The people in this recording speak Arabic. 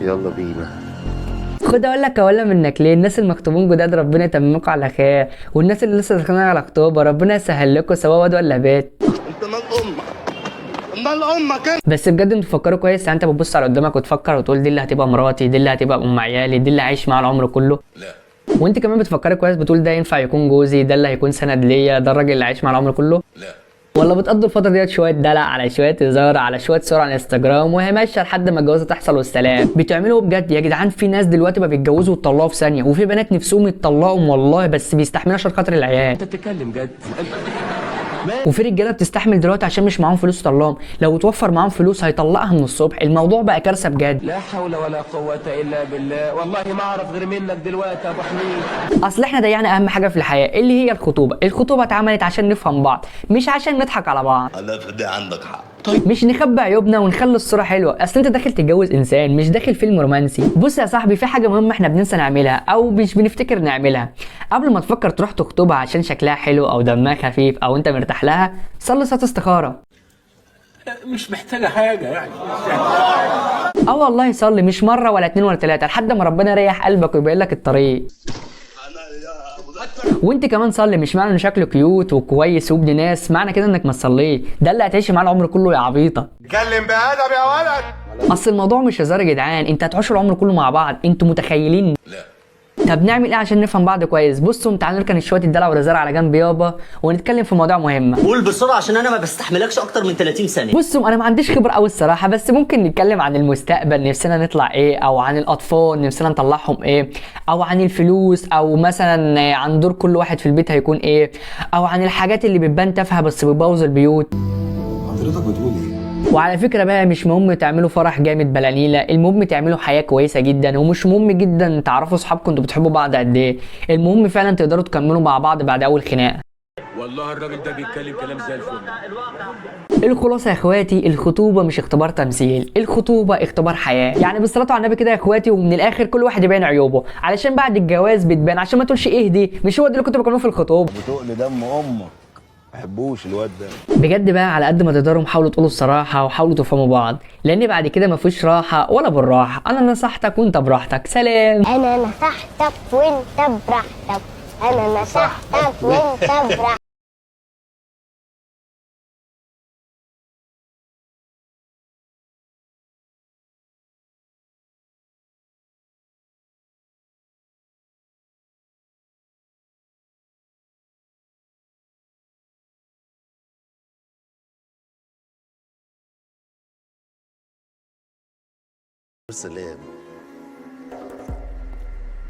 يلا بينا. خد اقول لك اولا منك ليه، الناس المخطوبين جداد ربنا يتممكم على خير، والناس اللي لسه داخلين على خطوبه ربنا يسهل لكم سواء واد ولا بيت. انت مال امك، مال امك انت. بس بجد انتوا تفكروا كويس، يعني انت بتبص على قدامك وتفكر وتقول دي اللي هتبقى مراتي، دي اللي هتبقى ام عيالي، دي اللي هعيش معاها العمر كله؟ لا. وانت كمان بتفكري كويس بتقول ده ينفع يكون جوزي، ده اللي هيكون سند ليا، ده الراجل اللي هعيش معاه العمر كله؟ لا. ولا بتقضوا الفترة ديت شوية دلع على شوية هزار على شوية صور على الانستجرام وهي ماشية لحد ما الجوازة تحصل والسلام؟ بتعملوا بجد يا جدعان؟ في ناس دلوقتي بقى بيتجوزوا ويطلقوا في ثانية، وفي بنات نفسهم يتطلقوا والله بس بيستحملوا عشان خاطر العيال. انت بتتكلم جد؟ وفي رجاله بتستحمل دلوقتي عشان مش معاهم فلوس تطلقهم، لو توفر معاهم فلوس هيطلقها من الصبح. الموضوع بقى كارثه بجد. لا حول ولا قوة إلا بالله، والله ما أعرف غير منك دلوقتي يا أبو حميد. اصل احنا ضيعنا اهم حاجه في الحياه اللي هي الخطوبه. الخطوبه اتعملت عشان نفهم بعض مش عشان نضحك على بعض. انا في ده عندك حق. مش نخبي عيوبنا ونخلي الصوره حلوه. اصل انت داخل تتجوز انسان مش داخل فيلم رومانسي. بص يا صاحبي، في حاجه مهمه احنا بننسى نعملها او مش بنفتكر نعملها. قبل ما تفكر تروح تخطبها عشان شكلها حلو او دمها خفيف او انت مرتاح لها، صلي صلاه استخاره. مش محتاجة حاجة يعني. اه والله صلي، مش مره ولا اتنين ولا تلاته، لحد ما ربنا يريح قلبك ويبين لك الطريق. وانت كمان صلي، مش معنى ان شكله كيوت وكويس وابن ناس معنى كده انك ما تصليه. ده اللي هتعيش معاه العمر كله يا عبيطه. اتكلم بأدب يا ولد. اصل الموضوع مش هزار يا جدعان، انت هتعيشوا العمر كله مع بعض، انتوا متخيلين؟ لا. طب نعمل ايه عشان نفهم بعض كويس؟ بصوا تعالوا نركن شويه الدلع والهزار على جنب يابا ونتكلم في مواضيع مهمه. قول بسرعه عشان انا ما بستحملكش اكتر من 30 ثانيه. بصوا انا ما عنديش خبره قوي الصراحه، بس ممكن نتكلم عن المستقبل نفسنا نطلع ايه، او عن الاطفال نفسنا نطلعهم ايه، او عن الفلوس، او مثلا عن دور كل واحد في البيت هيكون ايه، او عن الحاجات اللي بتبان تافهه بس بتبوظ البيوت. حضرتك بتقول ايه؟ وعلى فكره بقى مش مهم تعملوا فرح جامد بلا نيله، المهم تعملوا حياه كويسه جدا، ومش مهم جدا تعرفوا اصحابكم انتوا بتحبوا بعض قد ايه، المهم فعلا تقدروا تكملوا مع بعض بعد اول خناقه. والله الراجل ده بيتكلم كلام زي الفل. الخلاصه يا اخواتي، الخطوبه مش اختبار تمثيل، الخطوبه اختبار حياه. يعني بالصلاه على النبي كده يا اخواتي، ومن الاخر كل واحد يبين عيوبه علشان بعد الجواز بتبان، عشان ما تقولش ايه دي مش هو ده اللي كنتوا بتعملوه في الخطوبه. بتقل دم امك، ما بحبوش الواد ده. بجد بقى على قد ما تقدروا حاولوا تقولوا الصراحه وحاولوا تفهموا بعض، لان بعد كده مفيش راحه ولا بالراحه. انا نصحتك وانت براحتك. سلام. انا نصحتك وانت براحتك، انا نصحتك وانت براحتك. سلام.